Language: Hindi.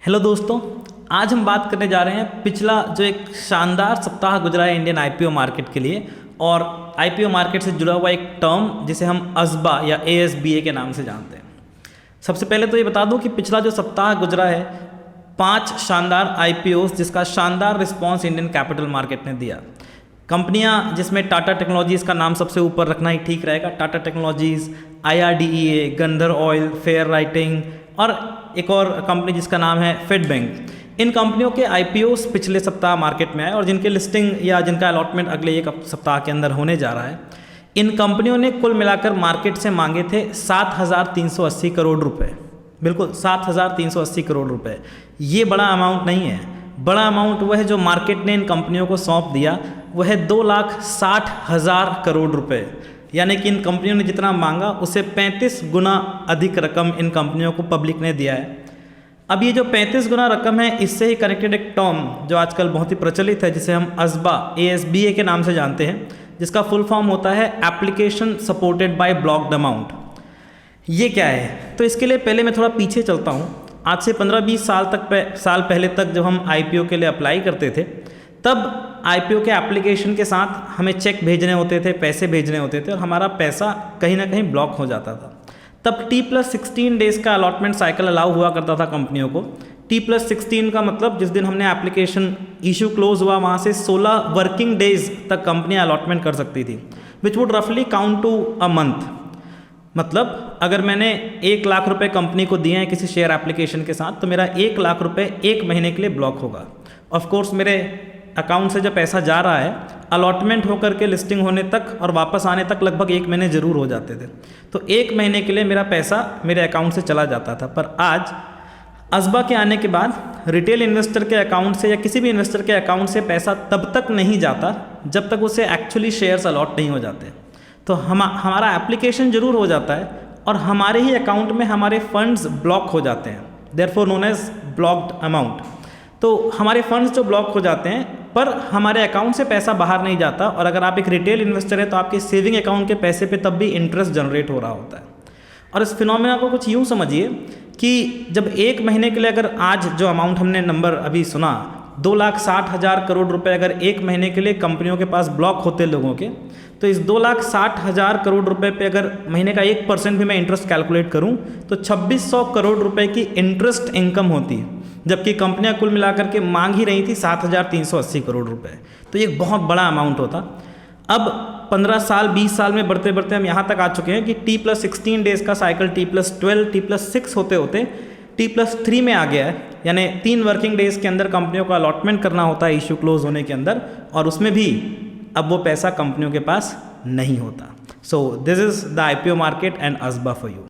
हेलो दोस्तों, आज हम बात करने जा रहे हैं पिछला जो एक शानदार सप्ताह गुजरा है इंडियन आईपीओ मार्केट के लिए। और आईपीओ मार्केट से जुड़ा हुआ एक टर्म जिसे हम अस्बा या एएसबीए के नाम से जानते हैं। सबसे पहले तो ये बता दूं कि पिछला जो सप्ताह गुजरा है 5 शानदार आईपीओस जिसका शानदार रिस्पॉन्स इंडियन कैपिटल मार्केट ने दिया। कंपनियां जिसमें टाटा टेक्नोलॉजीज़ का नाम सबसे ऊपर रखना ही ठीक रहेगा। Tata Technologies, IRDEA, Gandhar Oil, Flair Writing और एक और कंपनी जिसका नाम है फेड बैंक। इन कंपनियों के आईपीओस पिछले सप्ताह मार्केट में आए और जिनके लिस्टिंग या जिनका अलॉटमेंट अगले एक सप्ताह के अंदर होने जा रहा है। इन कंपनियों ने कुल मिलाकर मार्केट से मांगे थे 7,380 करोड़ रुपए। बिल्कुल 7,380 करोड़ रुपए। ये बड़ा अमाउंट नहीं है। बड़ा अमाउंट वह है जो मार्केट ने इन कंपनियों को सौंप दिया, वह है 2,60,000 करोड़ रुपए। यानी कि इन कंपनियों ने जितना मांगा उससे 35 गुना अधिक रकम इन कंपनियों को पब्लिक ने दिया है। अब ये जो 35 गुना रकम है, इससे ही कनेक्टेड एक टर्म जो आजकल बहुत ही प्रचलित है जिसे हम अस्बा ASBA के नाम से जानते हैं, जिसका फुल फॉर्म होता है application supported by blocked amount. ये क्या है? तो इसके लिए पहले मैं थोड़ा पीछे चलता हूँ। आज से 15-20 साल पहले तक जब हम आईपीओ के लिए अप्लाई करते थे, तब आईपीओ के एप्लीकेशन के साथ हमें चेक भेजने होते थे, पैसे भेजने होते थे और हमारा पैसा कहीं ना कहीं ब्लॉक हो जाता था। तब T+16 डेज़ का अलॉटमेंट साइकिल अलाउ हुआ करता था कंपनियों को। T+16 का मतलब जिस दिन हमने एप्लीकेशन इशू क्लोज हुआ वहाँ से 16 वर्किंग डेज तक कंपनियाँ अलॉटमेंट कर सकती थी, विच वुड रफली काउंट टू अ मंथ। मतलब अगर मैंने 1 लाख रुपए कंपनी को दिए हैं किसी शेयर एप्लीकेशन के साथ, तो मेरा 1 लाख रुपए 1 महीने के लिए ब्लॉक होगा। ऑफ कोर्स मेरे अकाउंट से जो पैसा जा रहा है, अलॉटमेंट होकर के लिस्टिंग होने तक और वापस आने तक लगभग 1 महीने ज़रूर हो जाते थे। तो 1 महीने के लिए मेरा पैसा मेरे अकाउंट से चला जाता था। पर आज अस्बा के आने के बाद रिटेल इन्वेस्टर के अकाउंट से या किसी भी इन्वेस्टर के अकाउंट से पैसा तब तक नहीं जाता जब तक उसे एक्चुअली शेयर्स अलॉट नहीं हो जाते। तो हमारा एप्लीकेशन ज़रूर हो जाता है और हमारे ही अकाउंट में हमारे फंड्स ब्लॉक हो जाते हैं, therefore known as blocked amount. तो हमारे फंड्स जो ब्लॉक हो जाते हैं पर हमारे अकाउंट से पैसा बाहर नहीं जाता। और अगर आप एक रिटेल इन्वेस्टर हैं तो आपके सेविंग अकाउंट के पैसे पे तब भी इंटरेस्ट जनरेट हो रहा होता है। और इस फिनोमेना को कुछ यूँ समझिए कि जब 1 महीने के लिए अगर आज जो अमाउंट हमने नंबर अभी सुना 2,60,000 करोड़ रुपए अगर 1 महीने के लिए कंपनियों के पास ब्लॉक होते लोगों के, तो इस 2,60,000 करोड़ रुपए पे अगर महीने का 1% भी मैं इंटरेस्ट कैलकुलेट करूं तो 2,600 करोड़ रुपए की इंटरेस्ट इनकम होती है, जबकि कंपनियां कुल मिलाकर के मांग ही रही थी 7,380 करोड़ रुपए। तो ये बहुत बड़ा अमाउंट होता। अब 15 साल 20 साल में बढ़ते बढ़ते हम यहाँ तक आ चुके हैं कि T+16 डेज़ का साइकिल T+12 T+6 होते होते T+3 में आ गया है। यानी 3 वर्किंग डेज़ के अंदर कंपनियों का अलॉटमेंट करना होता है इशू क्लोज होने के अंदर, और उसमें भी अब वो पैसा कंपनियों के पास नहीं होता। So this is the IPO market and ASBA for you.